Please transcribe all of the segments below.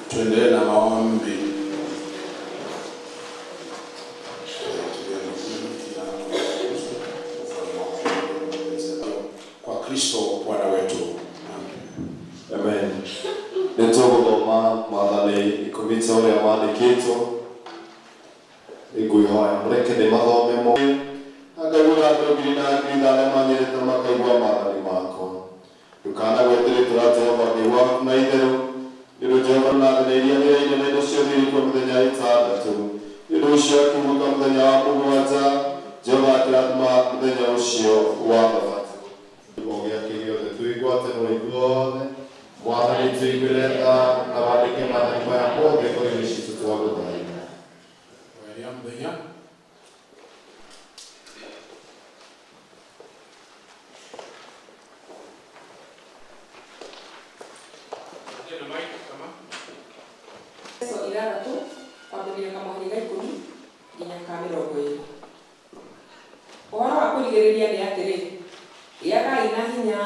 Tuendelee na maombi. Kwa Kristo Bwana wetu. Amen. Nitogoma madhani ikomita ule amani kito. Iguihoya mreke de mathome mo. Agagura ndogina ngidale manyere tamakaigwa madhani mako. Dukana wetere turate abadi wa na idero. Ido Jehova na neria ine neno shiri kwa mdenya itadatu. Ido shaki muka mdenya mugwaza. Jehova atratma mdenya ushio wa bafatu. Ogea kilio de tuigwate no igwate. Mwana ni tuigweleta na wadike madhani maya koge kwa ilishitu tuwago daima. Welia mdenya. Ohoro wa kurigereria ni atiri iagai na hinya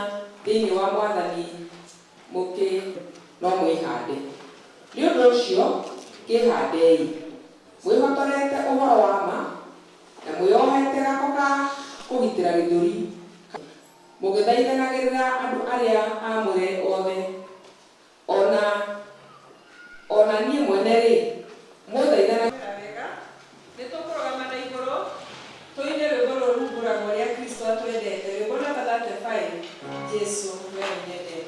thiini wa mwathani muki no mwihande ni undu ucio kihandei mwihotorete uhoro wa ma na mwiohete gako ka kugitira githuri mugithaithanagirira andu aria amure othe ona nie mwene ri muthaithana Toine rwego rurugura mwaria Kristo atwendete rwego na 35 Yesu wewe nyendete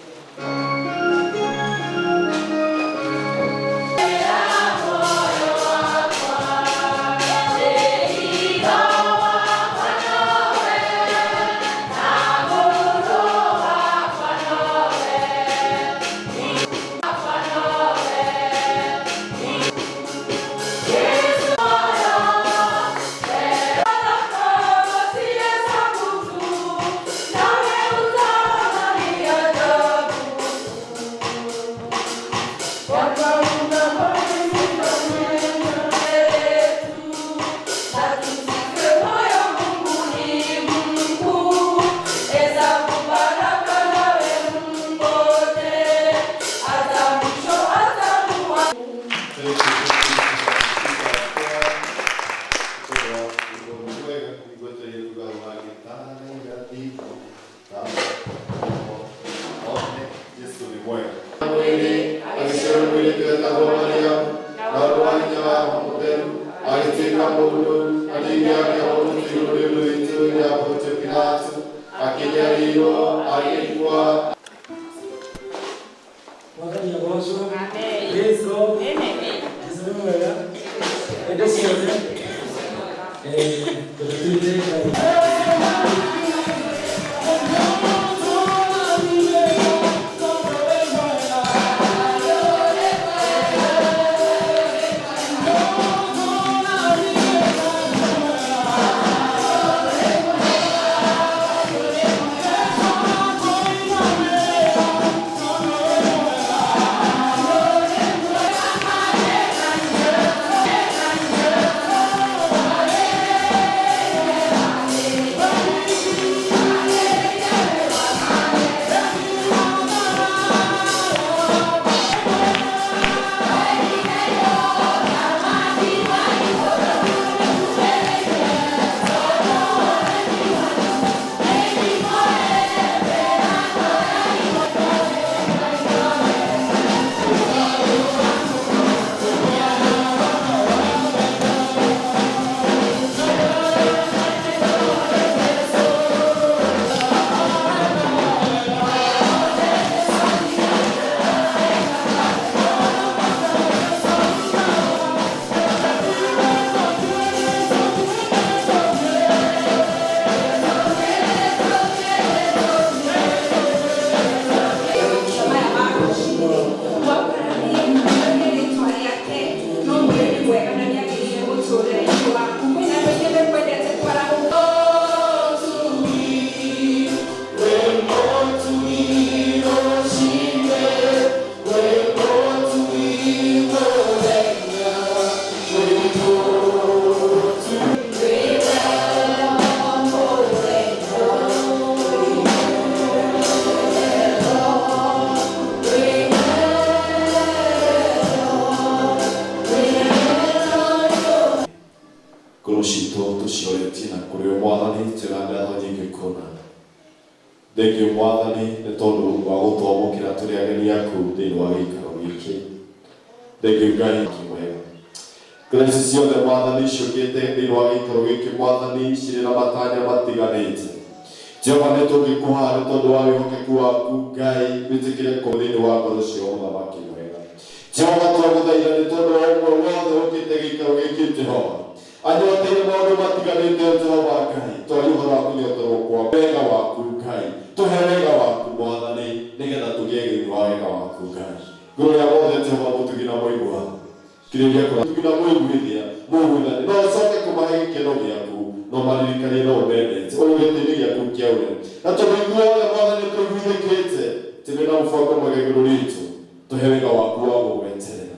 Thengio Mwathani nĩ tondũ wa gũtwamũkĩra tũrĩ ageni aku thĩinĩ wa gĩikaro gĩkĩ. Thengio Ngai wega. Grace ciothe Mwathani ciũkĩte thĩinĩ wa gĩikaro gĩkĩ Mwathani cirĩ na matanya matiganĩte. Jehova nĩ tũngĩkũhoya nĩ tondũ wa wĩhokeku waku Ngai wĩtĩkĩre kũrĩ thĩinĩ wa ngoro cia mũthamaki wega. Jehova twagũthaitha nĩ tondũ wa ũmwe wothe ũkĩte gĩikaro gĩkĩ Jehova. Anyoteire maũndũ matiganĩte Jehova Ngai twarĩ ũhoro wa kũnyotorwo kwa wega waku Ngai. Tũhe wega waku Mwathani nĩgetha tũgĩe gĩthiĩ wa wega waku Ngai. Ngoro ya wothe Jehova mũtugina mũigua. Kirĩria kũratugina mũiguithia mũiguithani no ũcoke kũmahe gĩkeno gĩaku no maririkanie no ũmendete ũyũ gĩtĩni gĩaku kĩaure na tondũ ithuothe Mwathani tũiguithĩkĩte tũrĩ na mũbango mwega igũrũ ritũ. Tũhe wega waku wa gũgweterera.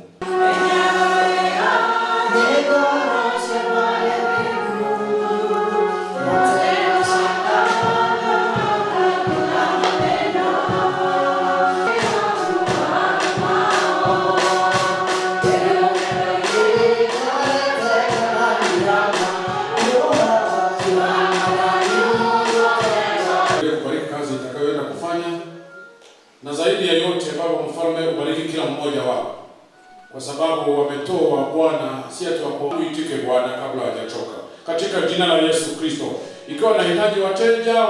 Na zaidi ya yote Baba Mfalme, ubariki kila mmoja wao, kwa sababu wametoa Bwana, si ati wakuitike Bwana kabla hawajachoka, katika jina la Yesu Kristo. Ikiwa nahitaji wateja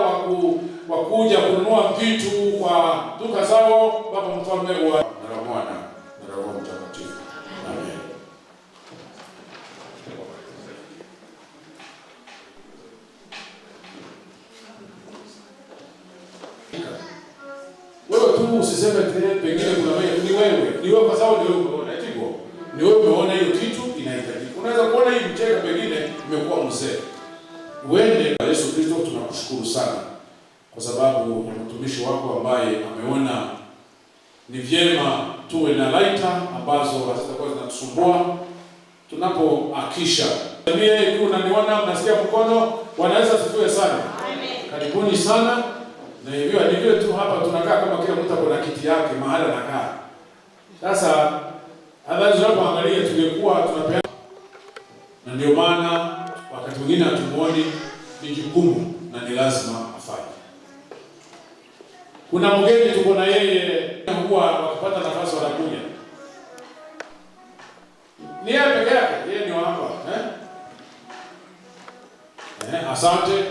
wa kuja kununua vitu kwa duka zao, Baba Mfalme, na Mwana na Roho Mtakatifu. Amen. Usiseme pengine kuna ni wewe kwa sababu ndio umeona hivyo. Ni wewe umeona hiyo kitu inahitajika. Unaweza kuona hii mcheka pengine imekuwa mzee. Uende na Yesu Kristo, tunakushukuru sana kwa sababu ya mtumishi wako ambaye ameona ni vyema tuwe na laita ambazo hazitakuwa zinatusumbua tunapoakisha. Mimi ikiwa unaniona mnasikia mkono, wanaweza sifiwe sana. Amen. Karibuni sana. Na hivyo ndivyo tu hapa tunakaa kama kila mtu ako na kiti yake mahali anakaa. Sasa hadhari tunapoangalia tungekuwa tunapeana. Na ndio maana wakati mwingine hatumuoni ni jukumu na ni lazima afanye. Kuna mgeni tuko na yeye huwa wakipata nafasi wanakuja. Ni yeye peke yake, yeye ni hapa, asante.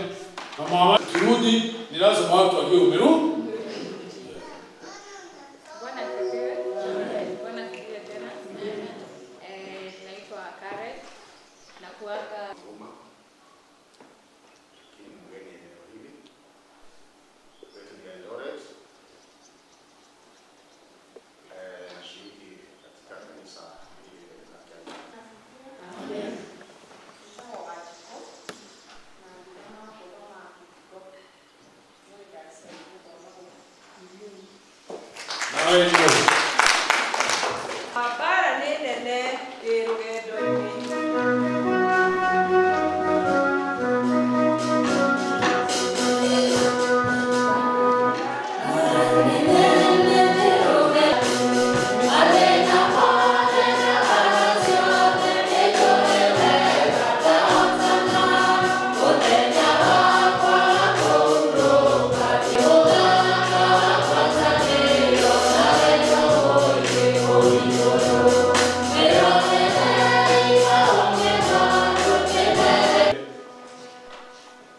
Kama kirudi ni lazima watu wajue umerudi. Bwana asifiwe. Bwana asifiwe tena. Naitwa Karen na kuaga mgeni eneo hili. Kwetu ni Eldoret. Nashiriki katika kanisa hili la Kenya. Amen. Habara nene erugendo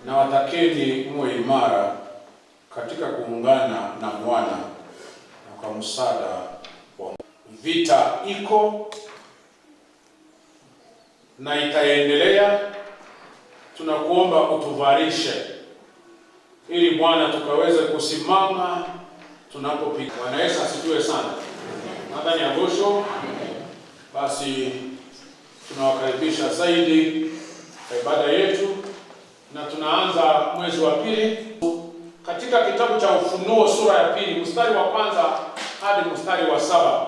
na watakeni mwe imara katika kuungana na Bwana na kwa msaada wa vita iko na itaendelea. Tunakuomba utuvarishe ili Bwana tukaweze kusimama tunapopiga. Bwana Yesu asifiwe sana. Nadhani ya mwisho basi tunawakaribisha zaidi ibada yetu, na tunaanza mwezi wa pili katika kitabu cha Ufunuo sura ya pili mstari wa kwanza hadi mstari wa 7.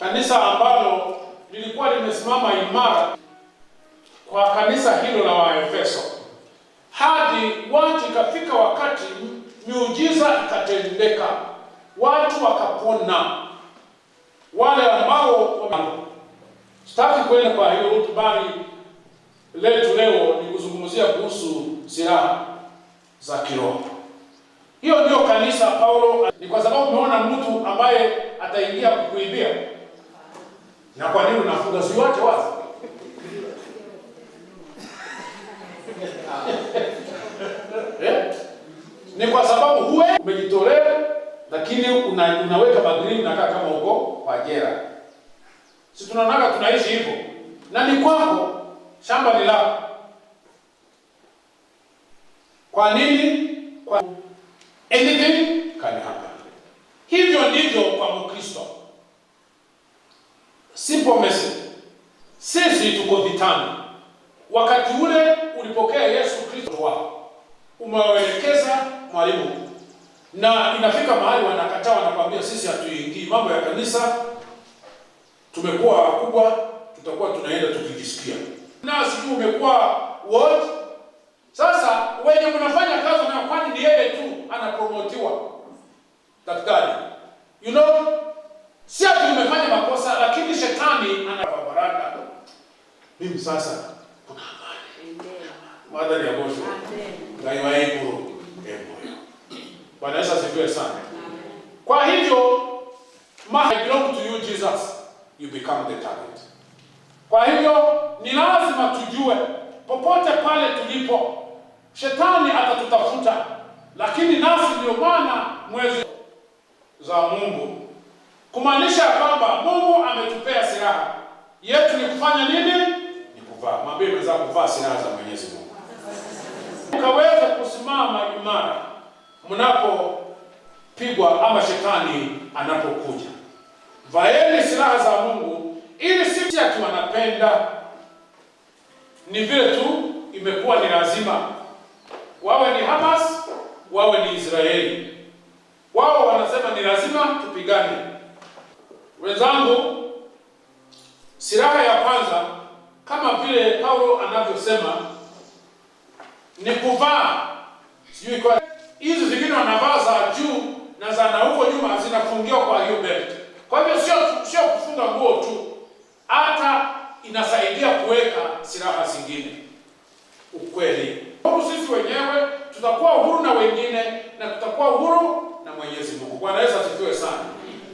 Kanisa ambalo lilikuwa limesimama imara kwa kanisa hilo la Waefeso hadi watu ikafika wakati miujiza ikatendeka, watu wakapona. Wale ambao sitaki kwenda kwa hiyo hutubari letu leo ni kuzungumzia kuhusu silaha za kiroho. Hiyo ndio kanisa Paulo. Ni kwa sababu umeona mtu ambaye ataingia kukuibia. Na kwa nini unafunga siwache wazi? Ni kwa sababu huwe umejitolea, lakini unaweka magrini unakaa kama uko kwa jela. Si tunaonaka tunaishi hivyo. Na ni kwako, shamba ni lako. Kwa nini? Kwa anything can happen. Hivyo ndivyo kwa Mkristo. Simple message. Sisi tuko vitani. Wakati ule ulipokea Yesu Kristo wako, umewaelekeza mwalimu, na inafika mahali wanakataa, wanakwambia sisi hatuingii mambo ya kanisa, tumekuwa wakubwa, tutakuwa tunaenda tukijisikia. Na sijui umekuwa what? Sasa wenye mnafanya kazi na kwani ni yeye tu anapromotiwa. Daktari. You know, si ati umefanya makosa, lakini shetani anabaraka. Mimi sasa kuna amani. Madhari ya Bosho. Gaiwa ego. Bwana Yesu asifiwe sana. Kwa hivyo, I belong to you Jesus, you become the target. Kwa hivyo, ni lazima tujue popote pale tulipo, shetani atatutafuta, lakini nasi ndio maana mwezi za Mungu. Kumaanisha kwamba Mungu ametupea silaha. Yetu ni kufanya nini? Ni kuvaa. Mwambie mwenzako kuvaa silaha za Mwenyezi Mungu. Ukaweza kusimama imara mnapopigwa ama shetani anapokuja. Vaeni silaha za Mungu ili sisi ati wanapenda. Ni vile tu imekuwa ni lazima. Wawe ni Hamas, wawe ni Israeli. Wao wanasema ni lazima tupigane. Wenzangu, silaha ya kwanza kama vile Paulo anavyosema ni kuvaa. Sijui kwa hizo zingine wanavaa za juu na za na huko nyuma zinafungiwa kwa hiyo belt. Kwa hivyo sio kufunga nguo tu, hata inasaidia kuweka silaha zingine. Ukweli. Sisi wenyewe tutakuwa huru na wengine, na tutakuwa huru na Mwenyezi Mungu. Bwana Yesu asifiwe sana.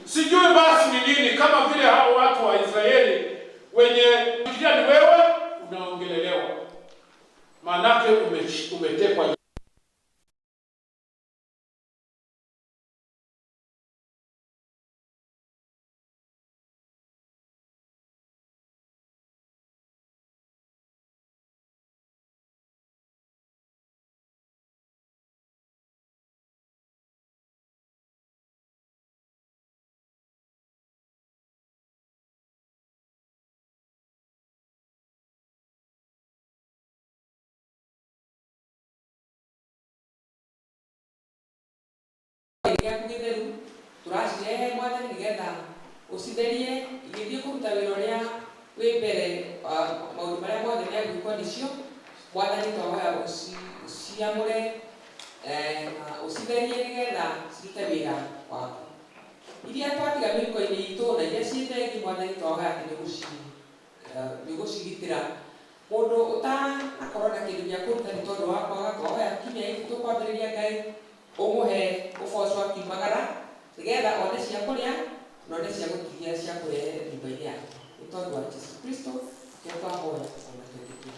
Sijui basi ni nini kama vile hao watu wa Israeli wenye kufikiria ni wewe unaongelelewa. Maanake umetekwa. Turashire mwathani nigetha ucitherie igithii kuruta wira uria wi mbere maundu maria mothe megwikwo nicio mwathani twahoya uciamure na ucitherie nigetha cirute wira waku. Iria twatiga mĩhuko-inĩ itũ na iria ciĩ thengi mwathani twahoya atĩ nĩ gũcigitĩra mũndũ ũtanakorwo na kĩndũ gĩa kũruta nĩ tondũ wa kwaga. Twahoya kinya tũkwambĩrĩria Ngai umuhe uboco akimagara nigetha one cia kuria na one cia gũtigia cia kurehe nyũmba-inĩ yake. Nĩ tondũ wa Jesũ Kristo twahoya na twĩtĩkia.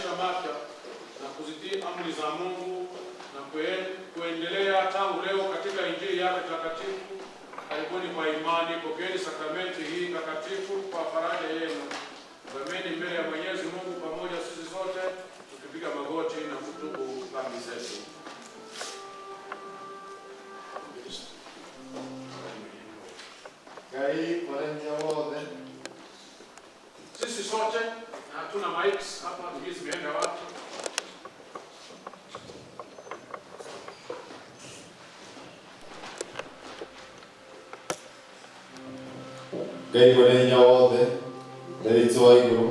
maisha mapya na kuzitii amri za Mungu na kuendelea tangu leo katika Injili yake takatifu. Karibuni kwa imani, pokeeni sakramenti hii takatifu kwa faraja yenu. Tuamini mbele ya Mwenyezi Mungu pamoja sisi sote tukipiga magoti na kutubu dhambi zetu. Sisi sote na hatuna mics hapa, tujui zimeenda wapi. Ngai mwene hinya wothe ndaritwa iguru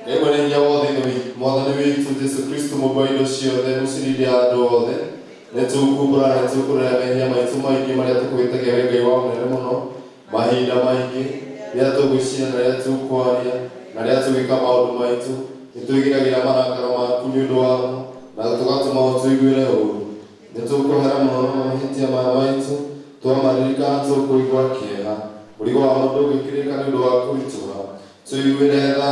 Ngai mwene hinya wothe mwathani witũ Jesu Kristo mũmbai indo ciothe mũcirithia andũ othe nĩtũkumbũra na nĩtũkũrera mehia maitũ maingĩ marĩa tũkwĩtagia wĩ Ngai wa mũnene mũno mahinda maingĩ rĩrĩa tũgwĩciria na rĩrĩa tũkwaria na rĩrĩa tũgĩka maũndũ maitũ nĩtwĩgĩragĩra marakara maku nĩ ũndũ wamo na tũgatũma tũiguĩre ũũru nĩtũkũhera mũno mahĩtia maya maitũ twamarĩrĩkana tũkũigua kĩeha mũrigo wa mũndũ ũgĩkĩrĩka nĩ ũndũ wa kũritũha tũiguĩre tha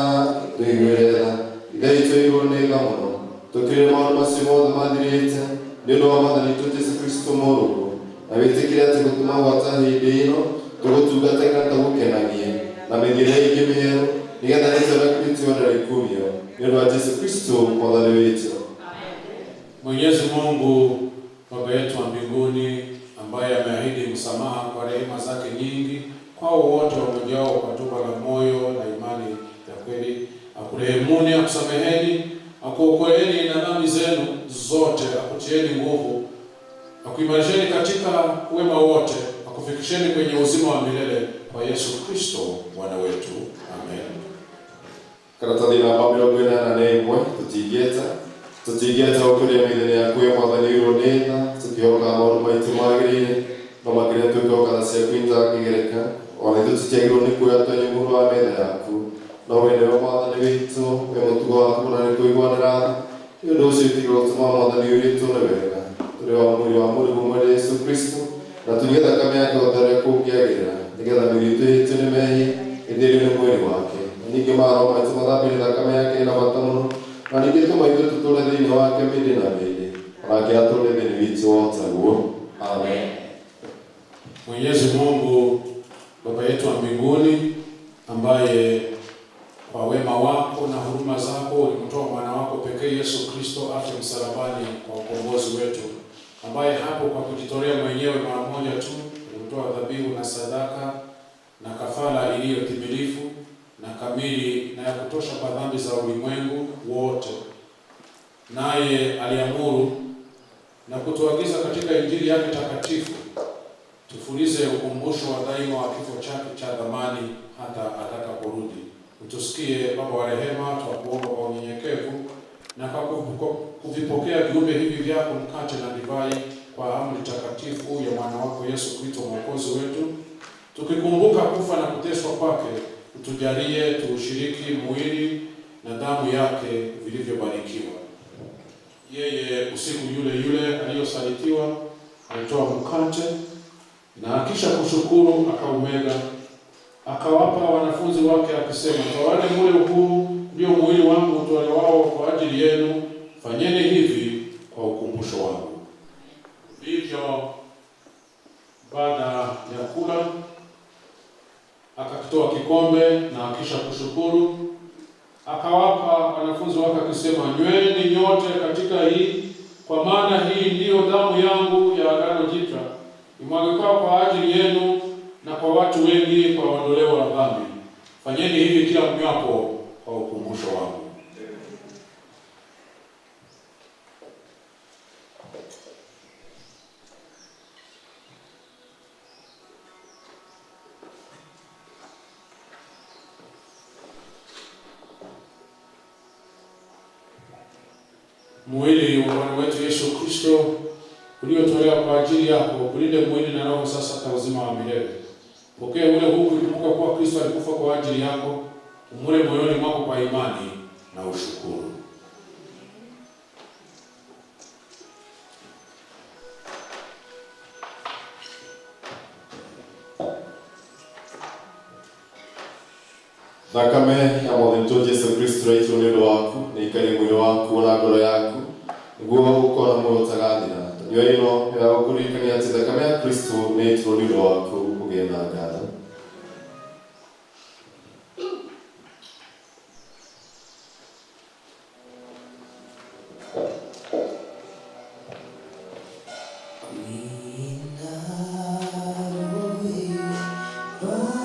ithe itũ igũrũ nĩ tha mũno tũkĩrĩ maũndũ macio mothe mathirĩte nĩ ũndũ wa mwathani witũ Jesu Kristo mũrũgũ na wĩtĩkĩre atĩ gũtũma gwata hĩndĩ ĩno tũgũtungatagĩra na tũgũkenagie na mĩthiĩre ĩngĩ mĩerũ nĩgetha rĩtwa rĩaku rĩtuonere kumio nĩ ũndũ wa Jesu Kristo mwathani witũ. Mwenyezi Mungu Baba yetu wa mbinguni, ambaye ameahidi msamaha kwa rehema zake nyingi kwao wote wamojao kwa toba la moyo na imani ya kweli, akurehemuni, akusameheni, akuokoeni na dhambi zenu zote, akutieni nguvu, akuimarisheni katika wema wote, akufikisheni kwenye uzima wa milele kwa Yesu Kristo Bwana wetu. Amen. Karatathi namba 41 tũtingĩeta ũkũrĩa mĩthenya yaku ya mwathani wĩrwo nĩ tha tũkĩhoka maũndũ maitũ magĩrĩire no makĩria twĩkoka na ciaku itakĩgereka ona ithuĩ tũtiagĩrĩirwo nĩ kuoya twenye mũhuro wa metha yaku no wee nĩwe mwathani witũ we mũtugo waku na nĩkũiguanĩra tha nĩ ũndũ ũcio itigĩrwo gũtũma mwathani witũ nĩ wega tũrĩ wa mwĩrĩ wa mũndũ mwene Yesu Kristo na tũnyue thakame yake othere kũngĩagĩra nĩgetha mĩĩrĩ itũ ĩhĩtio nĩ mehia ĩthĩrio nĩ mwĩrĩ wake ningĩ maroho maitũ mathambĩre thakame yake na bata mũno na ningĩ tũmaitũ tũtũũre thĩinĩ wake mĩndĩ na mĩndĩ onake atũũre thĩinĩ witũ wotaguo. Amen. Mwenyezi Mungu Baba yetu wa mbinguni, ambaye kwa wema wako na huruma zako ulimtoa mwana wako pekee Yesu Kristo afe msalabani kwa ukombozi wetu, ambaye hapo kwa kujitolea mwenyewe mara moja tu ulimtoa dhabihu na sadaka na kafara iliyo timilifu na kamili na ya kutosha kwa dhambi za ulimwengu wote. Naye aliamuru na kutuagiza katika Injili yake takatifu tufulize ukumbusho wa daima wa kifo chake cha dhamani hata atakaporudi. Utusikie Baba wa rehema, twakuomba kwa unyenyekevu na kwa kuvipokea viumbe hivi vyako, mkate na divai, kwa amri takatifu ya mwana wako Yesu Kristo mwokozi wetu, tukikumbuka kufa na kuteswa kwake, utujalie tuushiriki mwili na damu yake vilivyobarikiwa. Yeye usiku yule yule aliyosalitiwa alitoa mkate na kisha kushukuru akaumega, akawapa wanafunzi wake akisema, tawale mule huu ndio mwili wangu utolewa kwa ajili yenu, fanyeni hivi kwa ukumbusho wangu. Hivyo baada ya kula akakitoa kikombe na kisha kushukuru akawapa wanafunzi wake akisema, nyweni nyote katika hii, kwa maana hii ndiyo damu yangu ya agano jipya imwagika kwa ajili yenu na kwa watu wengi kwa ondoleo la dhambi. Fanyeni hivi kila mnywapo kwa ukumbusho wangu. Mwili wa Bwana wetu Yesu Kristo uliotolewa kwa ajili yako, kulinde mwili na roho sasa kwa uzima wa milele. Pokea ule huu ukikumbuka kuwa Kristo alikufa kwa ajili yako, umule moyoni mwako kwa imani na ushukuru. Thakame ya Mwathani Jesu Kristo raitwo nĩ ũndũ waku nĩ ikari mwĩrĩ waku na ngoro yaku nĩguo ũkorwo muoyo ũtagathira. Nyua ĩno ya gũkũririkania atĩ thakame ya Kristo nĩ yaitwo nĩ ũndũ waku, ũgĩe na ngatho. Oh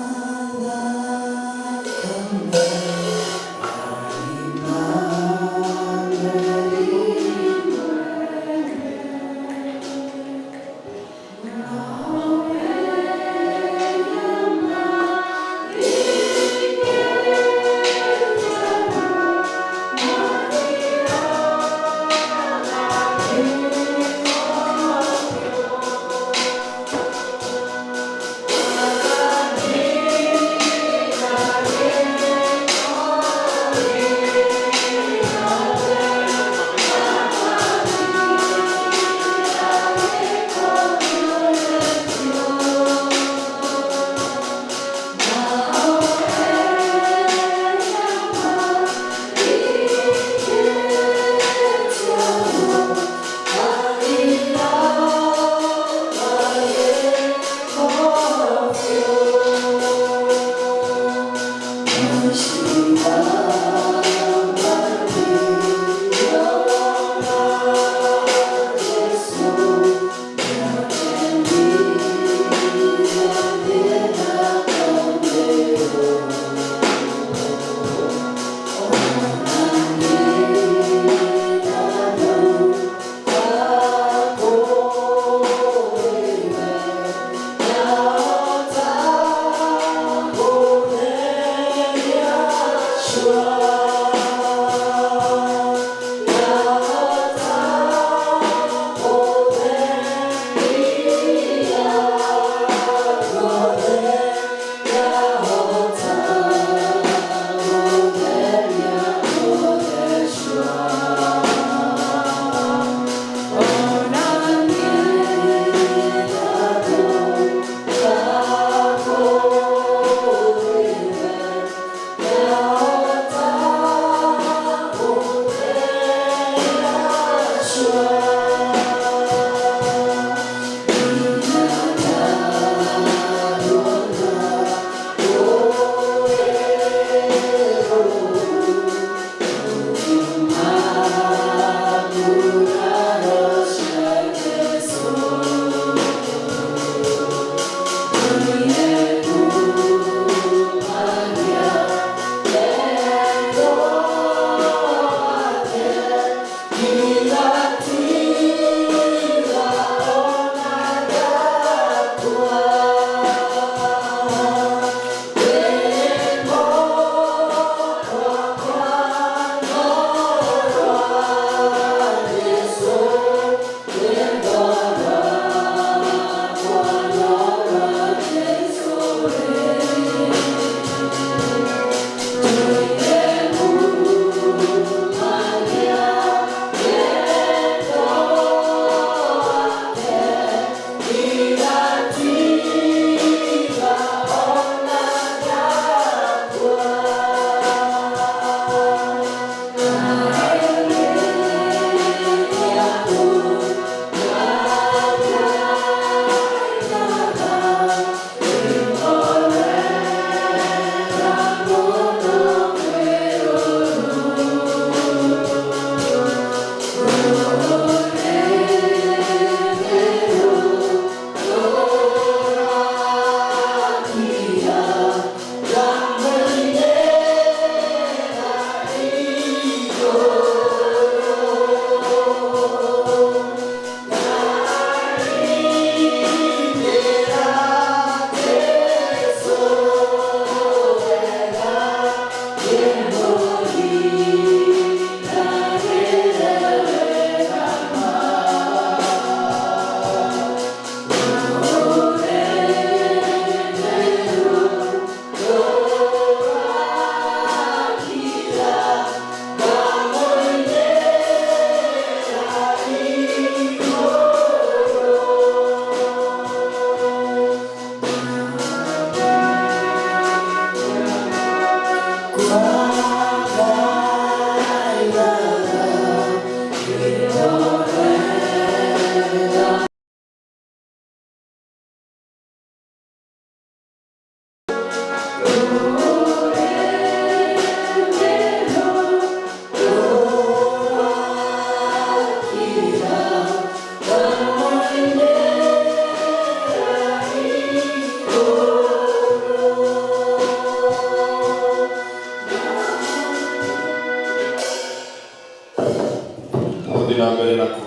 na mbere nako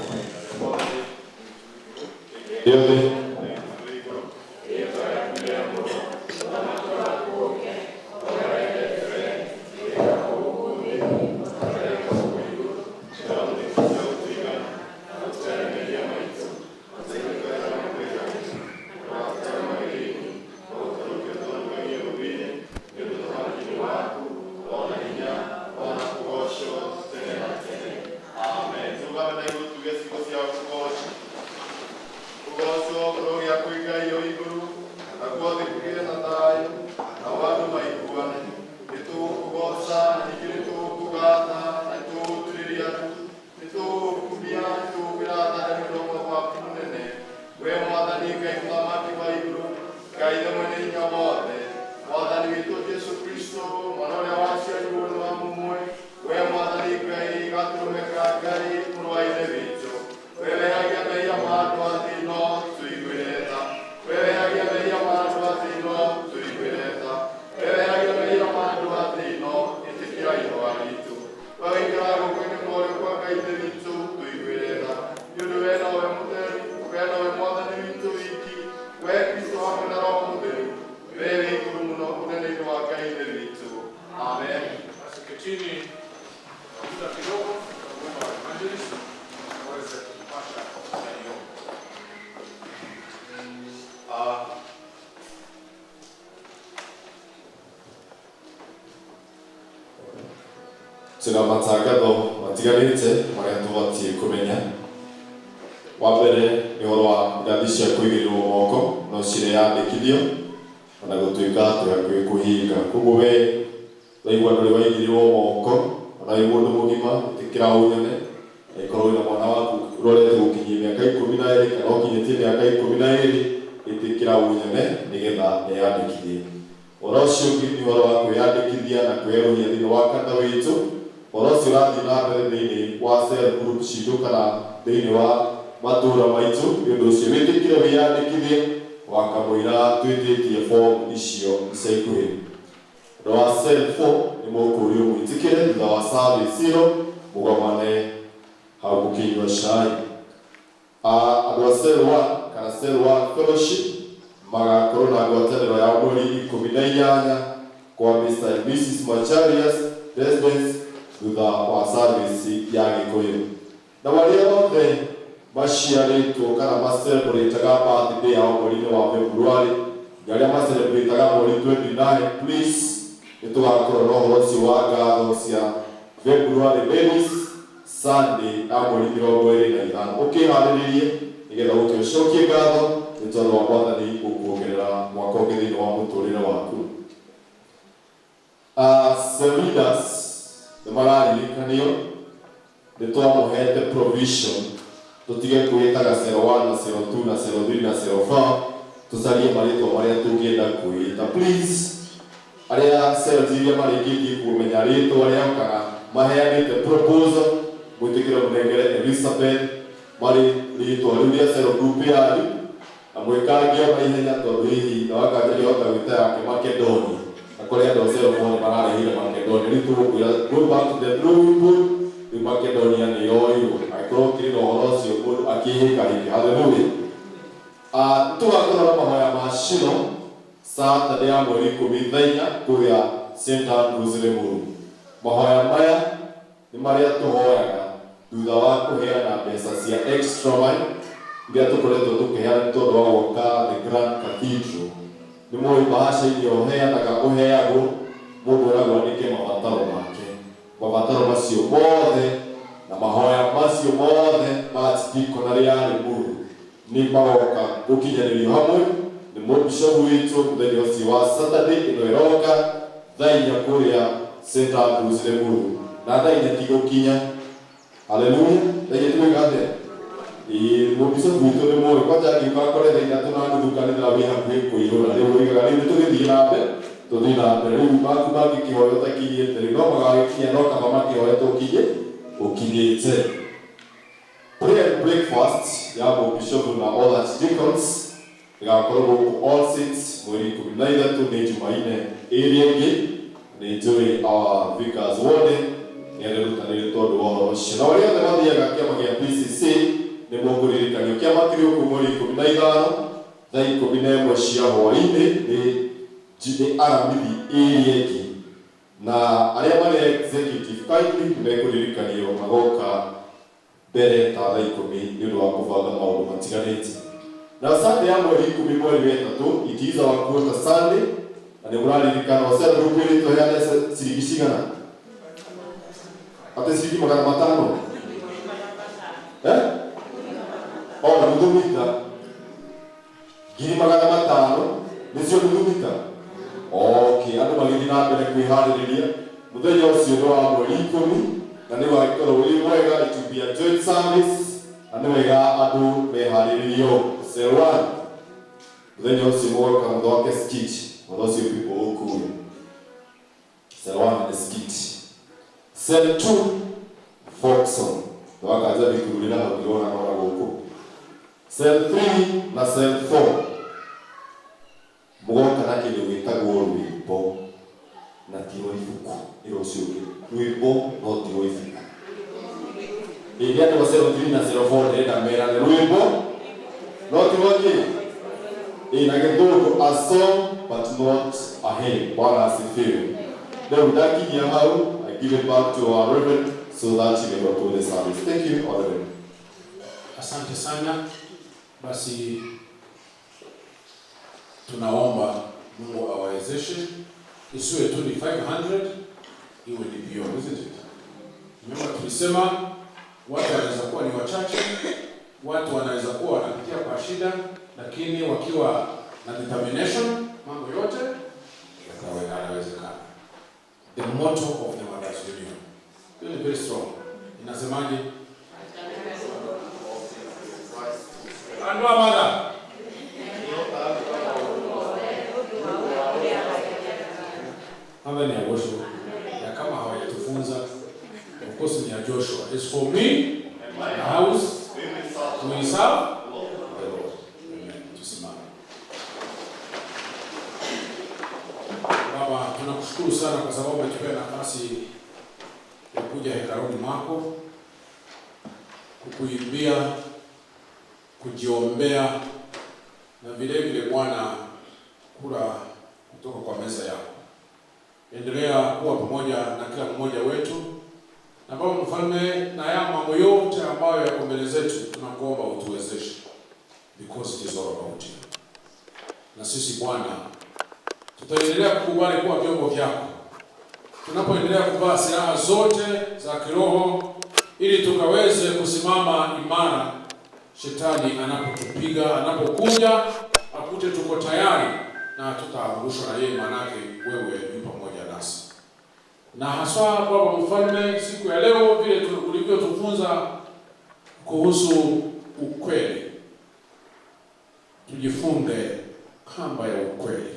yothe tuna matangatho matiganite maria tubatie kumenya. Wa mbere ni horo wa irathi cia kuigĩrĩrwo moko no cireyandĩkithio ona gũtuĩka tũhakuhĩ kũhinga. Koguo we waigua ndũrĩ waigĩrĩrwo moko ona wĩ mũndũ mũgima ĩtĩkĩra ũnyone ĩkorwo wĩna mwana waku ũrorete gũkinyia mĩaka 12 kana ũkinyĩtie mĩaka 12 ĩtĩkĩra ũnyone nĩgetha eyandĩkithie. Ũhoro ũcio ũngĩ nĩ ũhoro wa kwĩyandĩkithia na kwĩerũhia thĩinĩ wa kanitha witũ. Ũhoro ũcio ũrathiĩ na mbere thĩinĩ wa cell group citũ kana thĩinĩ wa matũũra maitũ. Nĩ ũndũ ũcio wĩtĩkĩre wĩyandĩkithie wakamũira twĩtĩtie form icio ica ikuhĩ. Ũhoro wa cell 4 nĩ mũkũũrio mwĩtĩkĩre thutha wa service ĩyo mũgomane hau gũkĩnyua cai. Andũ a cell 1 kana cell 1 fellowship magakorwo na ngwatanĩro ya mweri 18 kwa Mr. and Mrs. Macharias residence thutha wa service ya Gĩkũyũ. Na marĩa othe maciarĩtwo kana macelebrataga birthday yao mweri-inĩ wa February na arĩa macelebrataga mweri 29, please nĩtũgakorwo na ũhoro ũcio wa ngatho cia February babies Sunday ya mweri 25. Ũkĩharĩrĩrie nĩgetha ũkĩcokie ngatho nĩ tondũ wa Mwathani gũkuongerera mwaka ũngĩ thĩinĩ wa mũtũũrĩre waku. Leaders nĩ mararirikanio nĩ twamũhete provision tũtige kwĩtaga 01 na 02 na 03 na 04 tũcarie marĩtwa marĩa tũngĩenda kwĩta. Please arĩa cells iria marĩkĩtie kũmenya rĩtwa rĩao kana maheanĩte proposal mwĩtĩkĩre mũnengere Elizabeth marĩ rĩtwa rĩu rĩa cell group yanyu na mwĩkangie ona ihenya tondũ hihi na wakanjĩria hota gwĩta yake Makedonia na kũrĩa andũ a cell 4 mararehire Makedonia. Rĩu tũgũkwĩra go back to the drawing board. Makedonia nĩ yoĩrwo angĩkorwo kĩrĩ na ũhoro ũcio mũndũ akĩhĩkahĩka. Hallelujah. Tũgakorwo na mahoya ma cino Saturday ya mweri 14 kũrĩa St. Andrews Limuru. Mahoya maya nĩ marĩa tũhoyaga thutha wa kũheana mbeca cia extra mile iria tũkoretwo tũkĩheana tondũ wa gwaka the Grand Cathedral. Nĩ mũĩ bahasha iria ũheanaga ũheagwo mũndũ ũragwo andĩke mabataro make. Mabataro macio mothe na mahoya macio mothe ma tiko na rĩa Limuru nĩ magoka gũkinyanĩrio hamwe nĩ mũbishopu witũ mũthenya ũcio wa Saturday ĩno ĩroka thaa 4 kũrĩa St. Andrews Limuru na thaa 4 ti gũkinya. Hallelujah. Thaa 4 tũgĩgathe mũbishopu witũ nĩ mũĩ kwanja angĩũka kore thaa 3 na nuthu kanitha wĩ hakuhĩ kũihũra rĩu ũigaga rĩu nĩtũgĩthiĩ na mbere tũthiĩ na mbere. Rĩu maku mangĩkĩhoya ũtakinyĩte rĩ no magagĩkinya no kaba makĩhoya ũkinyĩte. Prayer and breakfast ya mũbishopu na all archdeacons ĩgakorwo gũkũ All Saints mweri 13 nĩ Jumaine ĩrĩa ĩngĩ nĩ njũĩ our vicars wothe nĩ arĩrutanĩrie tondũ wa ũhoro ũcio. Na arĩa othe mathiaga kĩama gĩa PCC nĩ mũkũririkanio kĩama kĩrĩ ũkũmũri 15 thaa 11 cia hwaĩ-inĩ nĩ aramithi ĩrĩeki na arĩa marĩ executive kindly mekũririkanio magoka mbere ta thaa 10 nĩ ũndũ wa kũbanga maũndũ matiganĩte. Na Sunday ya mweri 10 mweri wa 3 it is our quarter Sunday na nĩ mũraririkana Hosea group ĩrĩ tũheane ciringi cigana? Ate ciringi 500? Na muthumita ngiri 500 nĩcio muthumita. Okay, andũ magĩthiĩ na mbere kwĩharĩrĩria mũthenya ũcio nĩ wa mweri 10 na nĩ wagĩkorwo wĩ mwega, it will be a joint service na nĩ wega andũ meharĩrĩrio. Cell 1 mũthenya ũcio mũgoka mũthake skit for those people who cool. Cell 1 is skit. Cell 2 folk song wakaanza vikurira hakiona naona huko. Cell 3 na cell 4 mugoka na kile witagwo rwimbo na tiro ibuku iro cio rwimbo no tiro ibuku ile ndio cell 3 na cell 4 ndio mera rwimbo no tiro ki ina githungu a song but not a hymn. Bwana asifiwe. Leo ndakinya hau, I give it back to our reverend so that he may conclude the service. Thank you, Reverend. Asante sana. Basi tunaomba Mungu awawezeshe isiwe tu ni 500 iwe ni beyond, isn't it? Remember tulisema watu wanaweza kuwa ni wachache, watu wanaweza kuwa wanapitia kwa shida, lakini wakiwa na determination mambo yote yanawezekana. The motto of the Mothers Union is very strong. Inasemaje? Andwa mother. Hapa ni ya Joshua. Ya kama hawajatufunza, of course ni ya Joshua. It's for me and my house we serve the Lord. Amen. Tusimame. Baba, tunakushukuru sana kwa sababu umetupea nafasi ya kuja hekaluni mwako, kukuimbia, kujiombea na vile vile Bwana kula kutoka kwa meza yako. Endelea kuwa pamoja na kila mmoja wetu. Na Baba Mfalme, na ya mambo yote ambayo yako mbele zetu tunakuomba utuwezeshe, because it is all about you. Na sisi Bwana tutaendelea kukubali kuwa vyombo vyako. Tunapoendelea kuvaa silaha zote za kiroho ili tukaweze kusimama imara, shetani anapotupiga, anapokuja, akute tuko tayari na tutaangushwa na yeye, manake wewe ni pamoja nasi. Na haswa Baba Mfalme, siku ya leo vile ulivyotufunza kuhusu ukweli, tujifunge kamba ya ukweli.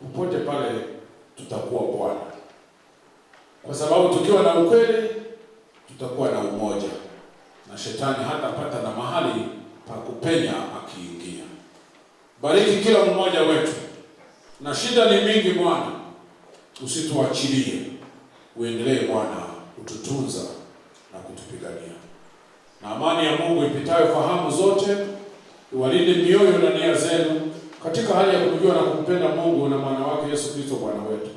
Popote pale tutakuwa Bwana, kwa sababu tukiwa na ukweli tutakuwa na umoja na shetani hatapata na mahali pa kupenya akiingia. Bariki kila mmoja wetu, na shida ni mingi Bwana, usituachilie. Uendelee Bwana kututunza na kutupigania. Na amani ya Mungu ipitayo fahamu zote iwalinde mioyo na nia zenu katika hali ya kujua na kumpenda Mungu na mwana wake Yesu Kristo Bwana wetu.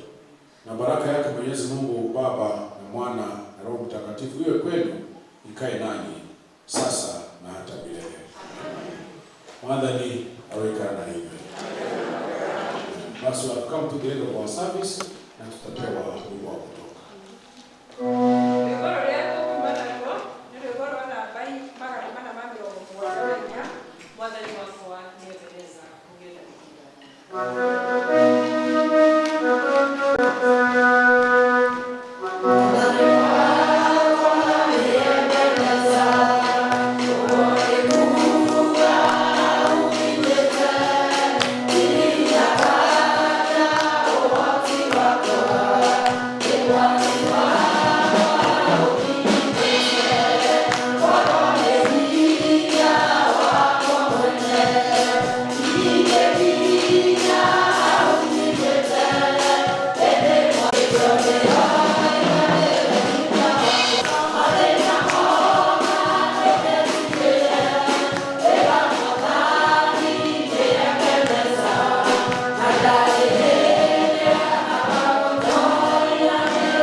Na baraka yake Mwenyezi Mungu Baba na Mwana na Roho Mtakatifu iwe kwenu, ikae nanyi sasa na hata milele. Madhani awekana hivi. Basi we have come to the end of our service na tutapewa wimbo.